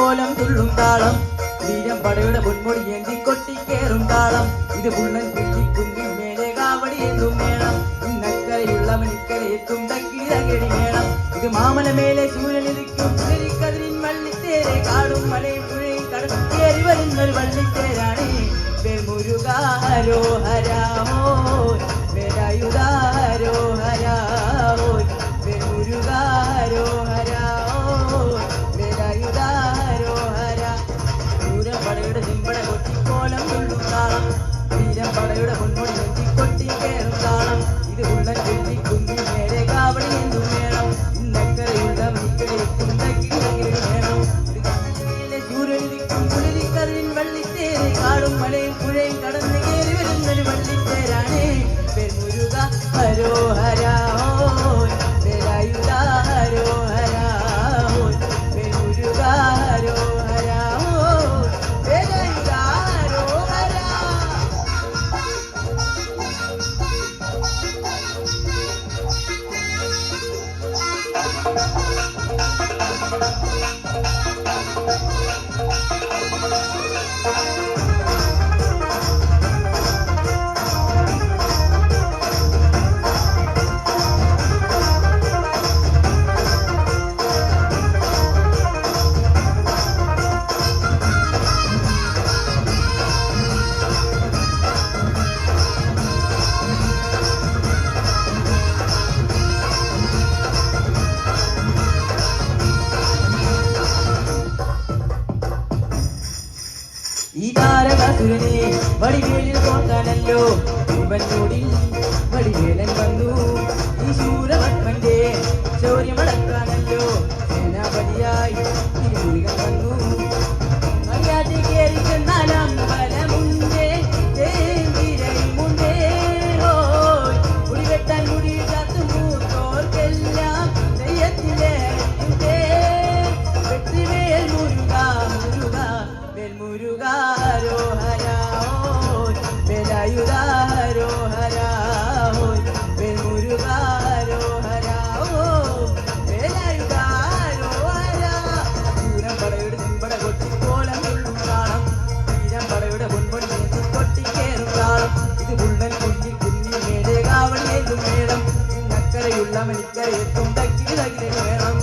കൊട്ടിക്കോലം തുള്ളും താളം വീരം പടയുടെ പൊന്മൊഴി ഏന്തി കൊട്ടിക്കേറും താളം ഇത് പുള്ളൻ കുഞ്ഞിക്കുന്നിൽ മേലെ കാവടി എന്തും വേണം ഇന്നക്കരയുള്ളവൻ ഇക്കരെ എത്തും തക്കിടകടി വേണം ഇത് മാമല മേലെ സൂര്യനിരിക്കും കതിരിൻ വള്ളിത്തേരെ കാടും മലയും പുഴയും കടലും കയറി വരുന്നൊരു വള്ളിത്തേരാണ് മുരുകാരോ ഹരാമോ വേലായുധാരോ ഹരാമോ മുരുകാരോ ഹരാമോ വേലായുധാരോ ഹരാ ദൂരം പടയുടെ ചെമ്പട കൊട്ടിക്കോലം തുള്ളും താളം വീരം പടയുടെ പൊന്മൊഴി നെഞ്ചി കൊട്ടി കയറും താളം ഇത് ഉള്ളൻ ചൊല്ലി കുന്നി നേരെ കാവടി എന്തും വേണം ഇന്നക്കരയുള്ള മിക്കരയ്ക്കും തക്കിടകേടി വേണം സൂര്യനിരിക്കും കുളിരിക്കതിരിൻ വള്ളിത്തേരെ കാടും മലയും പുഴയും കടന്ന് കയറി വരുന്നൊരു വള്ളിത്തേരാണ് മുരുക ഹരോ ഹരാമോ വേലായുധാരോ ഹരാമോ മുരുക ഹരോ ഹരാമോ വേലായുധാരോ ഹരാ ഈ താരകാസുരനെ വടിവേലിൽ തോൽക്കാനല്ലോ ഇവനോടിൽ വടിവേലൻ വന്നു ഈ ശൂരഭട്മന്റെ ശൗര്യമടക്കാനല്ലോ സേനാപതിയായി തിരുമുരുകൻ വന്നു മര്യാദ കയറി ചെന്നാലാം ബലമുണ്ടേ മുണ്ടേ ഹോയ് മുടിവെട്ടാൻ മുടി മൂത്തോർക്കെല്ലാം നെയ്യത്തിലെ വെട്ടിവേൽ മുരുക മുരുക മുരുകാരോ ഹരാമോ വേലായുധാരോ ഹരാമോ മുരുകാരോ ഹരാമോ വേലായുധാരോ ഹരാ ദൂരം പടയുടെ ചെമ്പട കൊട്ടിക്കോലം തുള്ളും താളം വീരം പടയുടെ പൊന്മൊഴി നെഞ്ചി കൊട്ടിക്കേറും താളം ഇത് പുള്ളൻ കുഞ്ഞി കുഞ്ഞി മേലെ കാവടി എന്തും വേണം ഇന്നക്കരയുള്ള മണിക്കരയെത്തും തക്കിടകിലെ വേണം